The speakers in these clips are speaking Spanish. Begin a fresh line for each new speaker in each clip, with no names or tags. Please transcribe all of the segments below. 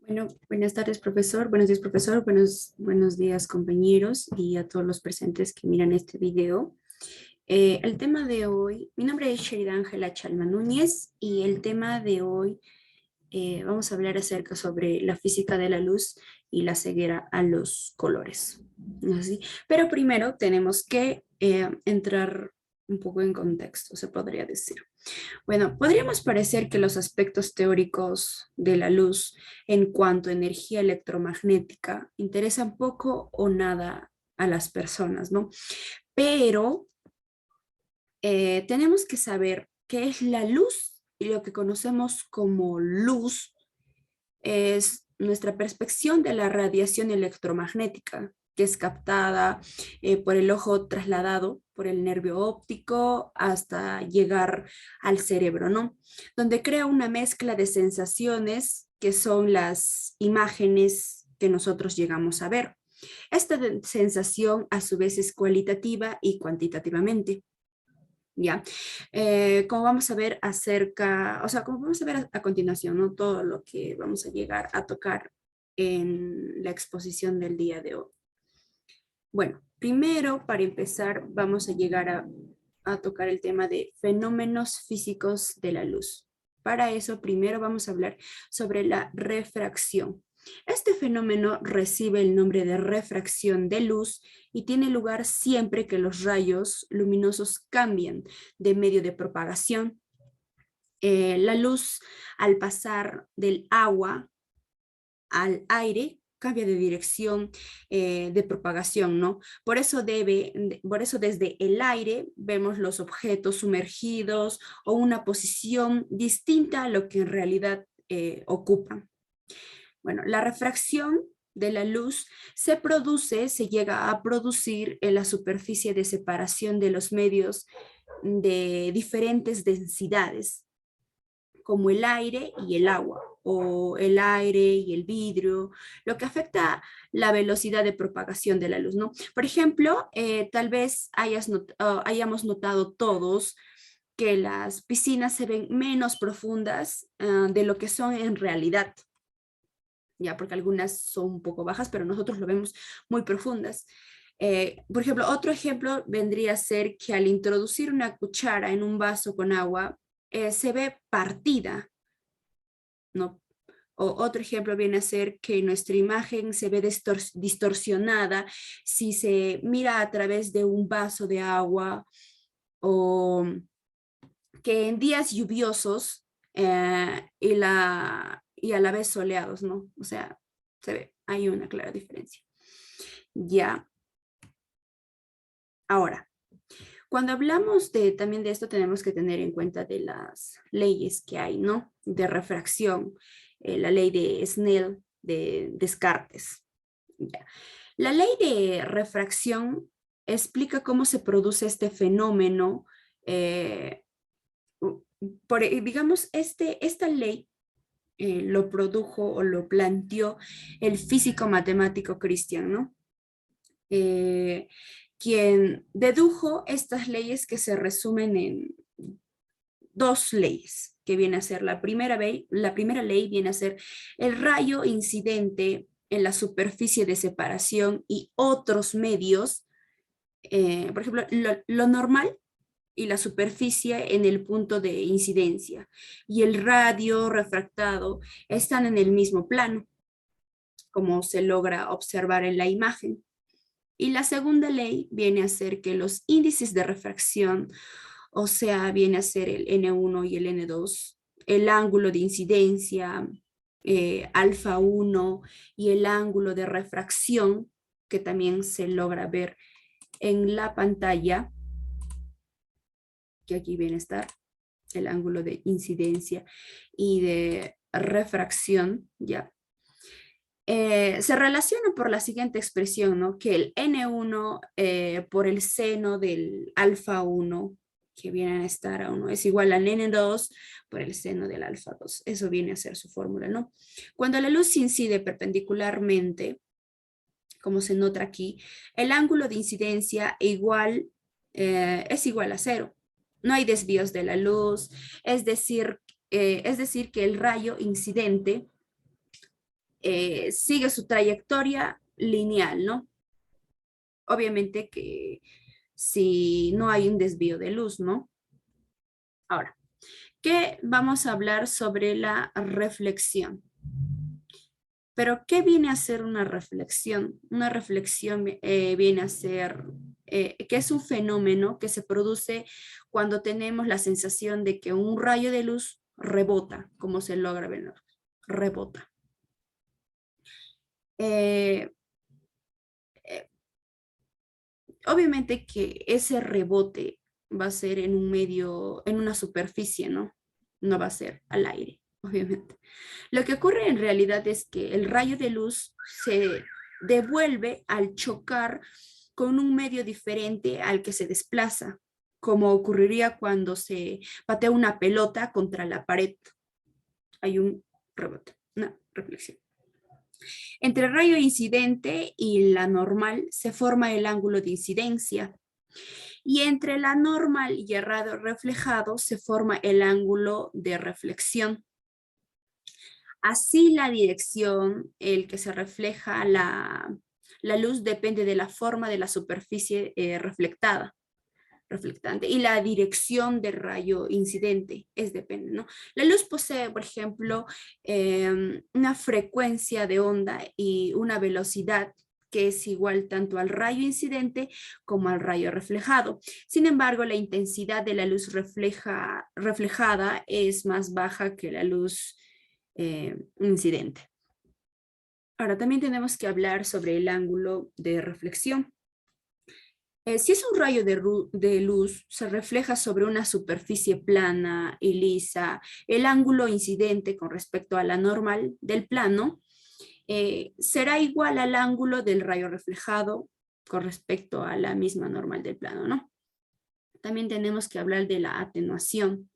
Bueno, buenas tardes, profesor. Buenos días, profesor. Buenos días, compañeros, y a todos los presentes que miran este video. El tema de hoy, mi nombre es Sherida Ángela Chalma Núñez, y el tema de hoy vamos a hablar acerca sobre la física de la luz y la ceguera a los colores. Así. Pero primero tenemos que entrar un poco en contexto, se podría decir. Bueno, podríamos parecer que los aspectos teóricos de la luz en cuanto a energía electromagnética interesan poco o nada a las personas, ¿no? Pero tenemos que saber qué es la luz, y lo que conocemos como luz es nuestra percepción de la radiación electromagnética, que es captada por el ojo, trasladado por el nervio óptico hasta llegar al cerebro, ¿no? Donde crea una mezcla de sensaciones que son las imágenes que nosotros llegamos a ver. Esta sensación a su vez es cualitativa y cuantitativamente. ¿Ya? Como vamos a ver acerca, o sea, como vamos a ver a continuación, ¿no? Todo lo que vamos a llegar a tocar en la exposición del día de hoy. Bueno, primero, para empezar, vamos a llegar a tocar el tema de fenómenos físicos de la luz. Para eso, primero vamos a hablar sobre la refracción. Este fenómeno recibe el nombre de refracción de luz y tiene lugar siempre que los rayos luminosos cambian de medio de propagación. La luz, al pasar del agua al aire, cambia de dirección de propagación, ¿no? Por eso desde el aire vemos los objetos sumergidos o una posición distinta a lo que en realidad ocupan. Bueno, la refracción de la luz se llega a producir en la superficie de separación de los medios de diferentes densidades, como el aire y el agua, o el aire y el vidrio, lo que afecta la velocidad de propagación de la luz, ¿no? Por ejemplo, tal vez hayamos notado todos que las piscinas se ven menos profundas de lo que son en realidad, ya, porque algunas son un poco bajas, pero nosotros lo vemos muy profundas. Por ejemplo, otro ejemplo vendría a ser que al introducir una cuchara en un vaso con agua, se ve partida, ¿no? O otro ejemplo viene a ser que nuestra imagen se ve distorsionada si se mira a través de un vaso de agua, o que en días lluviosos y a la vez soleados, ¿no? O sea, se ve, hay una clara diferencia. Ya, ahora, cuando hablamos también de esto, tenemos que tener en cuenta de las leyes que hay, ¿no? De refracción, la ley de Snell de Descartes. Ya. La ley de refracción explica cómo se produce este fenómeno. Digamos, esta ley lo produjo o lo planteó el físico matemático Christian, ¿no? Eh, quien dedujo estas leyes que se resumen en dos leyes, que viene a ser la primera ley viene a ser el rayo incidente en la superficie de separación y otros medios, por ejemplo, lo normal y la superficie en el punto de incidencia, y el radio refractado están en el mismo plano, como se logra observar en la imagen. Y la segunda ley viene a ser que los índices de refracción, o sea, viene a ser el N1 y el N2, el ángulo de incidencia, alfa 1, y el ángulo de refracción, que también se logra ver en la pantalla, que aquí viene a estar el ángulo de incidencia y de refracción, ya. Se relaciona por la siguiente expresión, ¿no? Que el N1 por el seno del alfa 1, que viene a estar a 1, es igual al N2 por el seno del alfa 2. Eso viene a ser su fórmula, ¿no? Cuando la luz incide perpendicularmente, como se nota aquí, el ángulo de incidencia es igual a cero. No hay desvíos de la luz, es decir que el rayo incidente sigue su trayectoria lineal, ¿no? Obviamente que si no hay un desvío de luz, ¿no? Ahora, ¿qué vamos a hablar sobre la reflexión? Pero, ¿qué viene a ser una reflexión? Una reflexión viene a ser que es un fenómeno que se produce cuando tenemos la sensación de que un rayo de luz rebota, como se logra ver, rebota. Eh, eh, Obviamente que ese rebote va a ser en un medio, en una superficie, ¿no? No va a ser al aire, obviamente. Lo que ocurre en realidad es que el rayo de luz se devuelve al chocar con un medio diferente al que se desplaza, como ocurriría cuando se patea una pelota contra la pared. Hay un rebote, una reflexión. Entre el rayo incidente y la normal se forma el ángulo de incidencia, y entre la normal y el radio reflejado se forma el ángulo de reflexión. Así la dirección, el que se refleja la luz depende de la forma de la superficie reflectante, y la dirección del rayo incidente depende, ¿no? La luz posee, por ejemplo, una frecuencia de onda y una velocidad que es igual tanto al rayo incidente como al rayo reflejado. Sin embargo, la intensidad de la luz reflejada es más baja que la luz incidente. Ahora, también tenemos que hablar sobre el ángulo de reflexión. Si es un rayo de luz, se refleja sobre una superficie plana y lisa. El ángulo incidente con respecto a la normal del plano será igual al ángulo del rayo reflejado con respecto a la misma normal del plano, ¿no? También tenemos que hablar de la atenuación.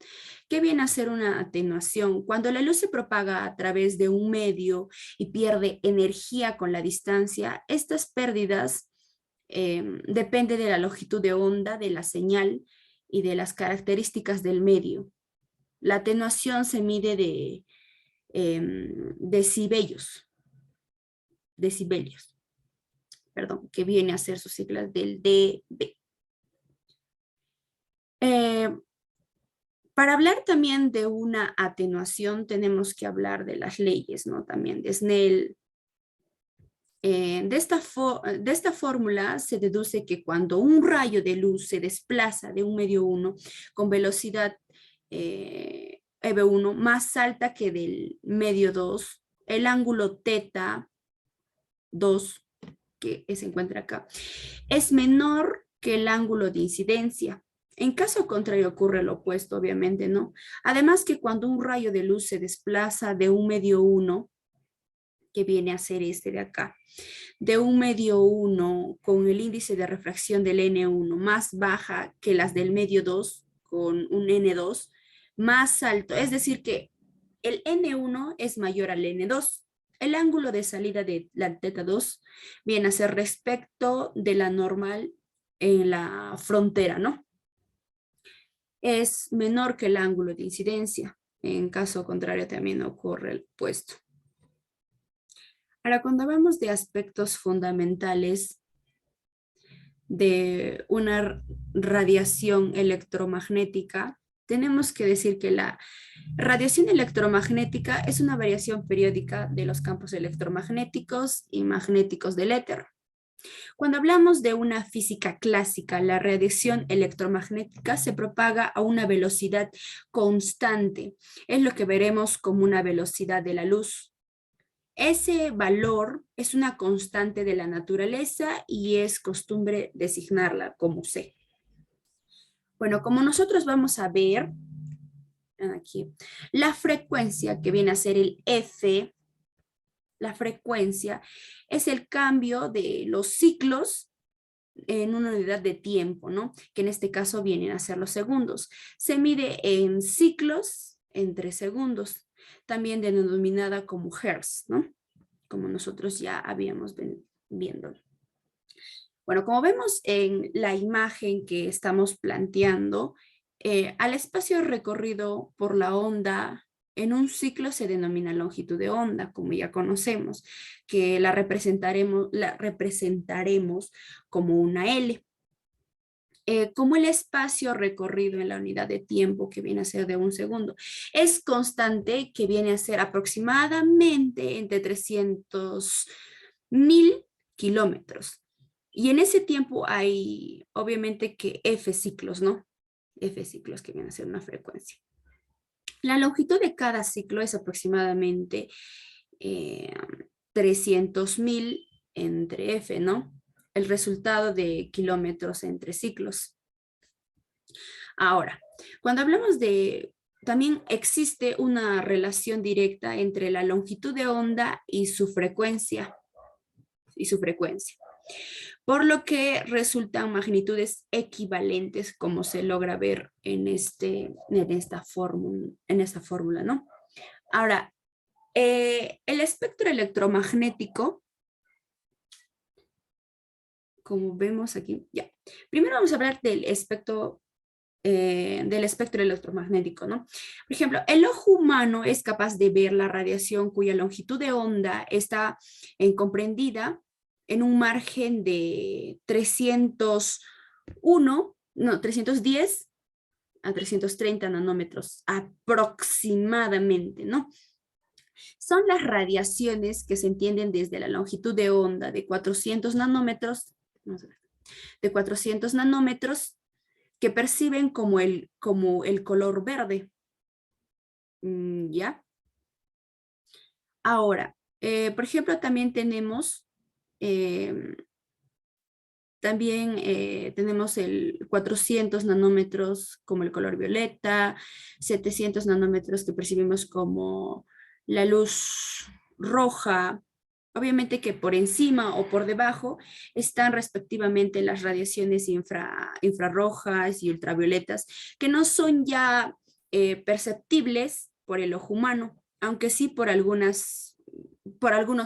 ¿Qué viene a ser una atenuación? Cuando la luz se propaga a través de un medio y pierde energía con la distancia, estas pérdidas depende de la longitud de onda de la señal y de las características del medio. La atenuación se mide de decibelios, perdón, que viene a ser sus siglas del dB. Para hablar también de una atenuación tenemos que hablar de las leyes, ¿no? También de Snell. De esta fórmula se deduce que cuando un rayo de luz se desplaza de un medio 1 con velocidad EV1 más alta que del medio 2, el ángulo θ 2 que se encuentra acá es menor que el ángulo de incidencia. En caso contrario ocurre lo opuesto, obviamente, ¿no? Además que cuando un rayo de luz se desplaza de un medio 1, que viene a ser este de acá, de un medio 1 con el índice de refracción del N1 más baja que las del medio 2 con un N2 más alto, es decir que el N1 es mayor al N2. El ángulo de salida de la θ2 viene a ser respecto de la normal en la frontera, ¿no? Es menor que el ángulo de incidencia. En caso contrario también ocurre el opuesto. Ahora, cuando hablamos de aspectos fundamentales de una radiación electromagnética, tenemos que decir que la radiación electromagnética es una variación periódica de los campos electromagnéticos y magnéticos del éter. Cuando hablamos de una física clásica, la radiación electromagnética se propaga a una velocidad constante. Es lo que veremos como una velocidad de la luz. Ese valor es una constante de la naturaleza y es costumbre designarla como C. Bueno, como nosotros vamos a ver aquí, la frecuencia que viene a ser el F, la frecuencia es el cambio de los ciclos en una unidad de tiempo, ¿no? Que en este caso vienen a ser los segundos. Se mide en ciclos entre segundos, también denominada como hertz, ¿no? Como nosotros ya habíamos viendo. Bueno, como vemos en la imagen que estamos planteando, al espacio recorrido por la onda En un ciclo se denomina longitud de onda, como ya conocemos, que la representaremos como una L. Como el espacio recorrido en la unidad de tiempo, que viene a ser de un segundo, es constante, que viene a ser aproximadamente entre 300.000 kilómetros. Y en ese tiempo hay, obviamente, que F ciclos, ¿no? F ciclos, que viene a ser una frecuencia. La longitud de cada ciclo es aproximadamente eh, 300.000 entre F, ¿no? El resultado de kilómetros entre ciclos. Ahora, cuando hablamos de, también existe una relación directa entre la longitud de onda y su frecuencia, por lo que resultan magnitudes equivalentes, como se logra ver en esta fórmula, ¿no? Ahora, el espectro electromagnético, como vemos aquí, ya. Primero vamos a hablar del espectro electromagnético, ¿no? Por ejemplo, el ojo humano es capaz de ver la radiación cuya longitud de onda está comprendida en un margen de 310 a 330 nanómetros aproximadamente, ¿no? Son las radiaciones que se entienden desde la longitud de onda de 400 nanómetros, vamos a ver, de 400 nanómetros, que perciben como el color verde. ¿Ya? Ahora, por ejemplo, eh, tenemos el 400 nanómetros como el color violeta, 700 nanómetros que percibimos como la luz roja. Obviamente que por encima o por debajo están respectivamente las radiaciones infrarrojas y ultravioletas, que no son ya perceptibles por el ojo humano, aunque sí por algunos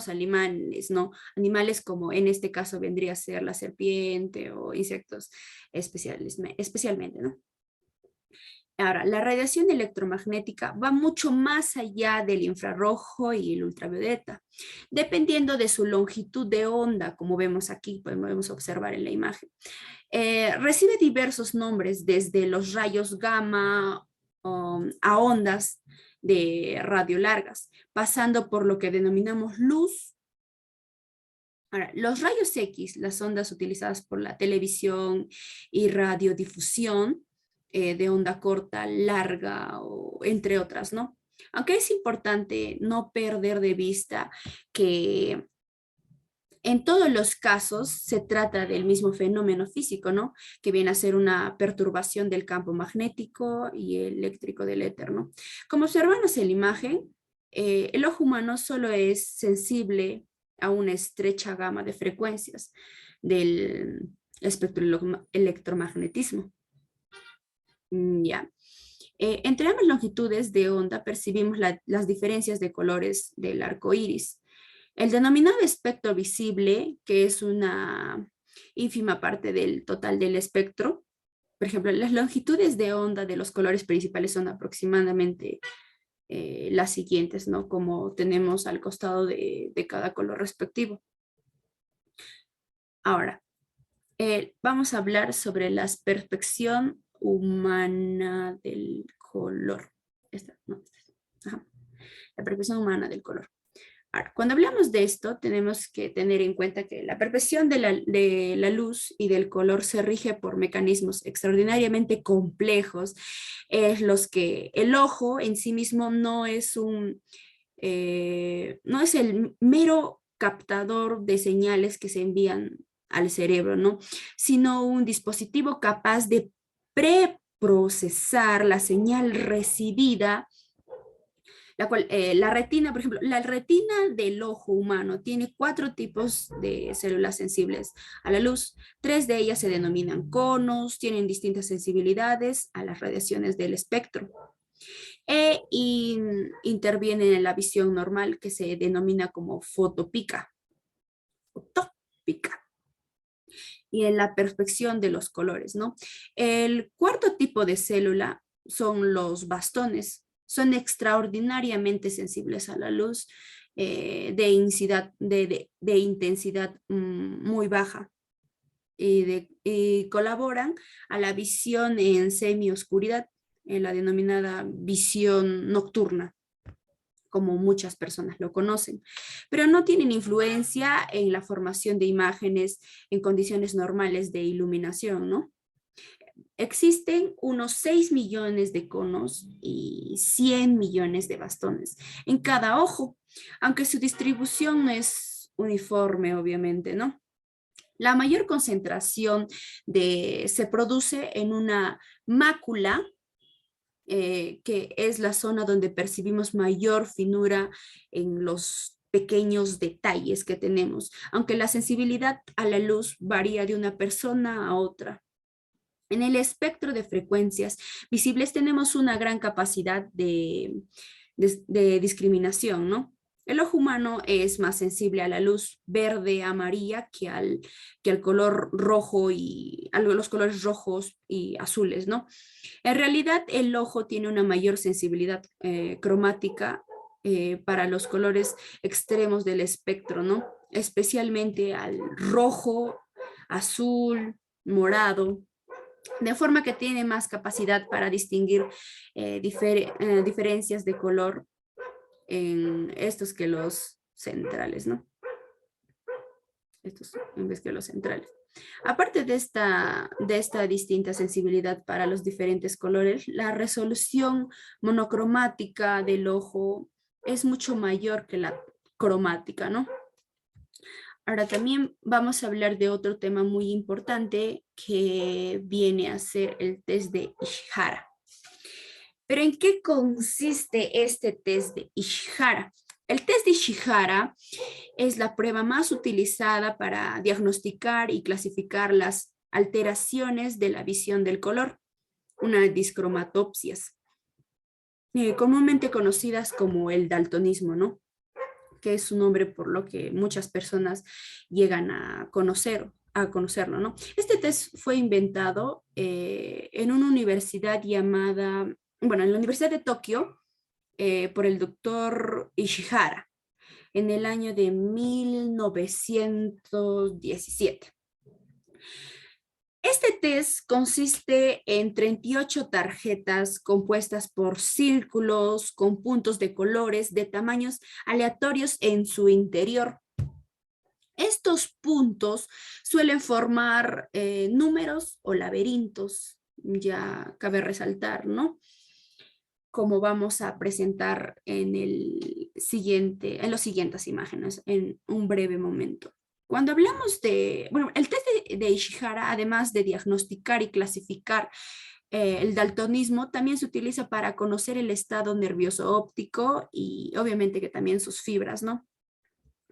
animales, ¿no? Animales como en este caso vendría a ser la serpiente o insectos especialmente, ¿no? Ahora, la radiación electromagnética va mucho más allá del infrarrojo y el ultravioleta, dependiendo de su longitud de onda, como vemos aquí, podemos observar en la imagen. Recibe diversos nombres, desde los rayos gamma a ondas de radio largas, pasando por lo que denominamos luz. Ahora, los rayos X, las ondas utilizadas por la televisión y radiodifusión, de onda corta, larga, o entre otras, ¿no? Aunque es importante no perder de vista que en todos los casos se trata del mismo fenómeno físico, ¿no? Que viene a ser una perturbación del campo magnético y eléctrico del éter, ¿no? Como observamos en la imagen, el ojo humano solo es sensible a una estrecha gama de frecuencias del espectro electromagnetismo. Ya. Entre ambas longitudes de onda percibimos las diferencias de colores del arco iris. El denominado espectro visible, que es una ínfima parte del total del espectro, por ejemplo, las longitudes de onda de los colores principales son aproximadamente las siguientes, ¿no? Como tenemos al costado de cada color respectivo. Ahora, vamos a hablar sobre la percepción humana del color. Ajá. La percepción humana del color. Ahora, cuando hablamos de esto, tenemos que tener en cuenta que la percepción de la luz y del color se rige por mecanismos extraordinariamente complejos, es los que el ojo en sí mismo no es el mero captador de señales que se envían al cerebro, ¿no? Sino un dispositivo capaz de preprocesar la señal recibida, la cual, la retina, por ejemplo, la retina del ojo humano tiene 4 tipos de células sensibles a la luz. 3 de ellas se denominan conos, tienen distintas sensibilidades a las radiaciones del espectro. Intervienen en la visión normal, que se denomina como fotopica. Fotopica. Y en la percepción de los colores, ¿no? El cuarto tipo de célula son los bastones. son extraordinariamente sensibles a la luz de intensidad muy baja y colaboran a la visión en semioscuridad, en la denominada visión nocturna, como muchas personas lo conocen, pero no tienen influencia en la formación de imágenes en condiciones normales de iluminación, ¿no? Existen unos 6 millones de conos y 100 millones de bastones en cada ojo, aunque su distribución no es uniforme, obviamente, ¿no? La mayor concentración se produce en una mácula, que es la zona donde percibimos mayor finura en los pequeños detalles que tenemos, aunque la sensibilidad a la luz varía de una persona a otra. En el espectro de frecuencias visibles tenemos una gran capacidad de discriminación, ¿no? El ojo humano es más sensible a la luz verde, amarilla, que al color rojo y a los colores rojos y azules, ¿no? En realidad, el ojo tiene una mayor sensibilidad cromática para los colores extremos del espectro, ¿no? Especialmente al rojo, azul, morado, de forma que tiene más capacidad para distinguir diferencias de color en estos que los centrales, ¿no? Estos en vez que los centrales. Aparte de esta distinta sensibilidad para los diferentes colores, la resolución monocromática del ojo es mucho mayor que la cromática, ¿no? Ahora también vamos a hablar de otro tema muy importante que viene a ser el test de Ishihara. ¿Pero en qué consiste este test de Ishihara? El test de Ishihara es la prueba más utilizada para diagnosticar y clasificar las alteraciones de la visión del color, una discromatopsias, comúnmente conocidas como el daltonismo, ¿no? Que es un nombre por lo que muchas personas llegan a conocerlo, ¿no? Este test fue inventado en una universidad llamada, bueno, en la Universidad de Tokio, por el doctor Ishihara en el año de 1917. Este test consiste en 38 tarjetas compuestas por círculos con puntos de colores de tamaños aleatorios en su interior. Estos puntos suelen formar números o laberintos, ya cabe resaltar, ¿no? Como vamos a presentar en las siguientes imágenes en un breve momento. Cuando hablamos bueno, el test de Ishihara, además de diagnosticar y clasificar el daltonismo, también se utiliza para conocer el estado nervioso óptico y obviamente que también sus fibras, ¿no?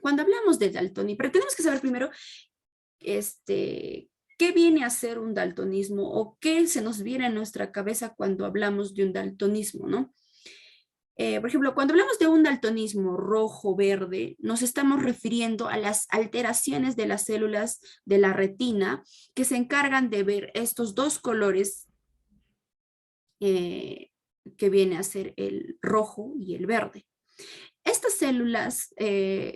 Cuando hablamos de daltonismo, pero tenemos que saber primero qué viene a ser un daltonismo o qué se nos viene a nuestra cabeza cuando hablamos de un daltonismo, ¿no? Por ejemplo, cuando hablamos de un daltonismo rojo-verde, nos estamos refiriendo a las alteraciones de las células de la retina que se encargan de ver estos dos colores que viene a ser el rojo y el verde. Estas células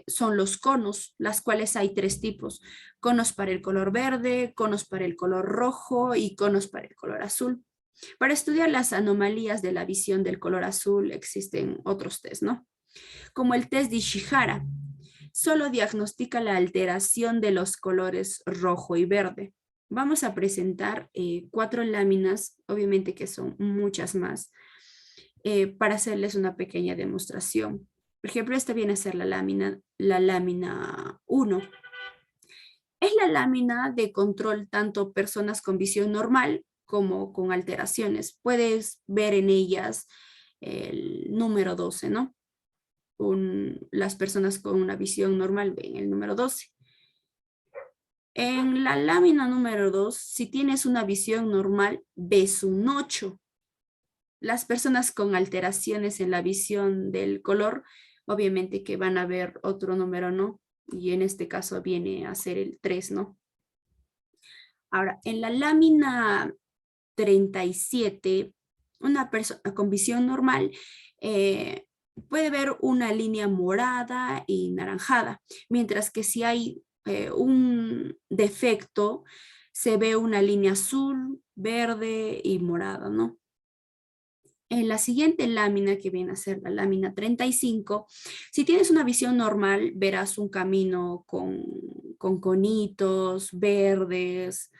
son los conos, las cuales hay tres tipos: conos para el color verde, conos para el color rojo y conos para el color azul. Para estudiar las anomalías de la visión del color azul existen otros test, ¿no? Como el test de Ishihara, solo diagnostica la alteración de los colores rojo y verde. Vamos a presentar 4 láminas, obviamente que son muchas más, para hacerles una pequeña demostración. Por ejemplo, esta viene a ser la lámina 1. Es la lámina de control tanto personas con visión normal como con alteraciones. Puedes ver en ellas el número 12, ¿no? Las personas con una visión normal ven el número 12. En la lámina número 2, si tienes una visión normal, ves un 8. Las personas con alteraciones en la visión del color, obviamente que van a ver otro número, ¿no? Y en este caso viene a ser el 3, ¿no? Ahora, en la lámina 37 una persona con visión normal puede ver una línea morada y naranjada, mientras que si hay un defecto, se ve una línea azul, verde y morada, ¿no? En la siguiente lámina, que viene a ser la lámina 35, si tienes una visión normal, verás un camino con conitos verdes,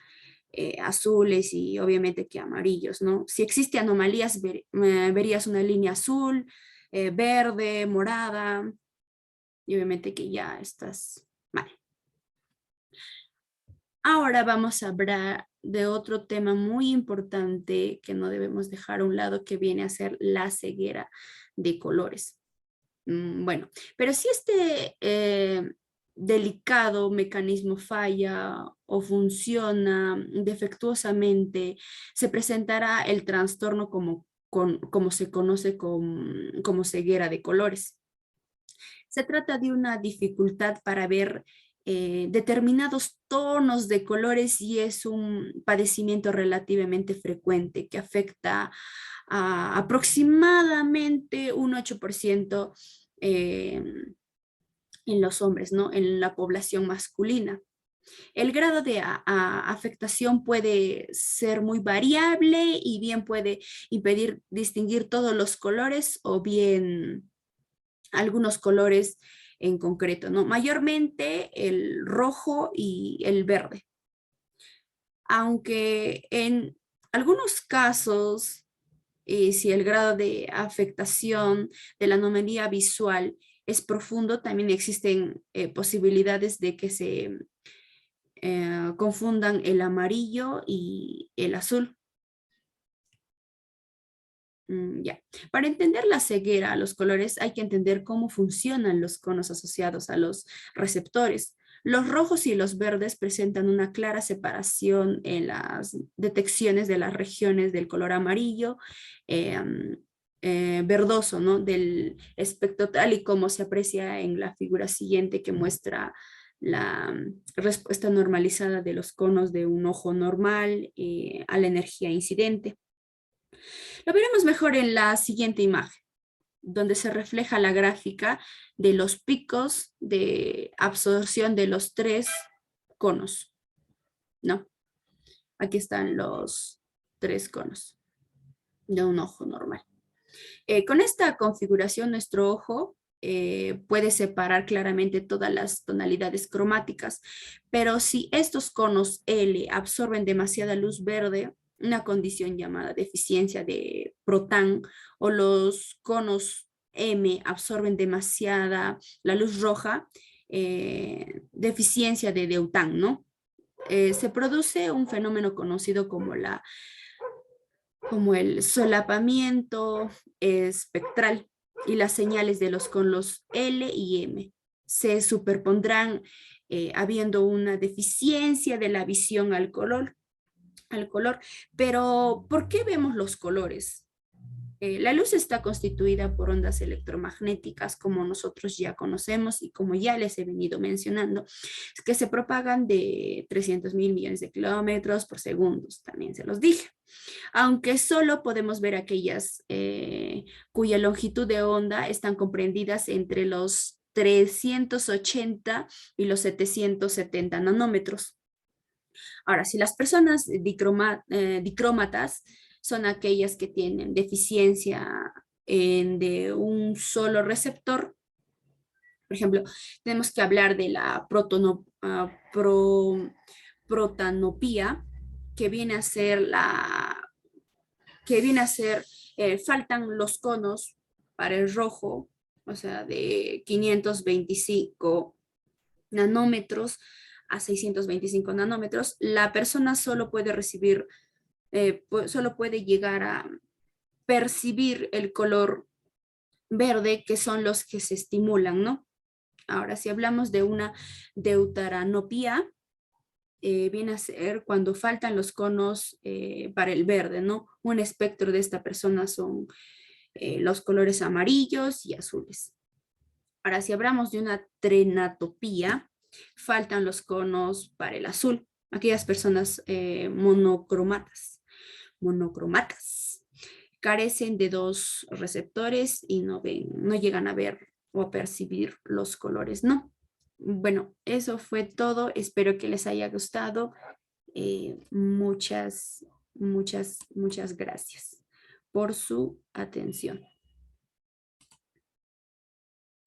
azules y obviamente que amarillos, ¿no? Si existe anomalías, verías una línea azul, verde, morada, y obviamente que ya estás mal. Ahora vamos a hablar de otro tema muy importante que no debemos dejar a un lado, que viene a ser la ceguera de colores. Bueno, pero si este delicado mecanismo falla o funciona defectuosamente, se presentará el trastorno como se conoce como ceguera de colores. Se trata de una dificultad para ver determinados tonos de colores y es un padecimiento relativamente frecuente que afecta a aproximadamente un 8% eh, en los hombres, ¿no? En la población masculina. El grado de afectación puede ser muy variable y bien puede impedir distinguir todos los colores o bien algunos colores en concreto, ¿no? Mayormente el rojo y el verde. Aunque en algunos casos, si el grado de afectación de la anomalía visual es profundo, también existen posibilidades de que se confundan el amarillo y el azul. Ya. Para entender la ceguera a los colores hay que entender cómo funcionan los conos asociados a los receptores. Los rojos y los verdes presentan una clara separación en las detecciones de las regiones del color amarillo, verdoso, ¿no? Del espectro tal y como se aprecia en la figura siguiente, que muestra la respuesta normalizada de los conos de un ojo normal a la energía incidente. Lo veremos mejor en la siguiente imagen, donde se refleja la gráfica de los picos de absorción de los tres conos, ¿no? Aquí están los tres conos de un ojo normal. Con esta configuración, nuestro ojo puede separar claramente todas las tonalidades cromáticas, pero si estos conos L absorben demasiada luz verde, una condición llamada deficiencia de Protan, o los conos M absorben demasiada la luz roja, deficiencia de Deutan, ¿no? Se produce un fenómeno conocido como el solapamiento espectral, y las señales de los conos L y M se superpondrán habiendo una deficiencia de la visión al color. Pero, ¿por qué vemos los colores? La luz está constituida por ondas electromagnéticas, como nosotros ya conocemos y como ya les he venido mencionando, que se propagan de 300.000 millones de kilómetros por segundo, también se los dije. Aunque solo podemos ver aquellas cuya longitud de onda están comprendidas entre los 380 y los 770 nanómetros. Ahora, si las personas dicrómatas son aquellas que tienen deficiencia de un solo receptor, por ejemplo, tenemos que hablar de la protanopía, que viene a ser faltan los conos para el rojo, o sea, de 525 nanómetros a 625 nanómetros. La persona solo puede recibir, solo puede llegar a percibir el color verde, que son los que se estimulan, ¿no? Ahora, si hablamos de una deuteranopía, viene a ser cuando faltan los conos para el verde, ¿no? Un espectro de esta persona son los colores amarillos y azules. Ahora, si hablamos de una trenatopía, faltan los conos para el azul, aquellas personas monocromatas. carecen de dos receptores y no ven, no llegan a ver o a percibir los colores, ¿no? Bueno, eso fue todo. Espero que les haya gustado. Muchas gracias por su atención.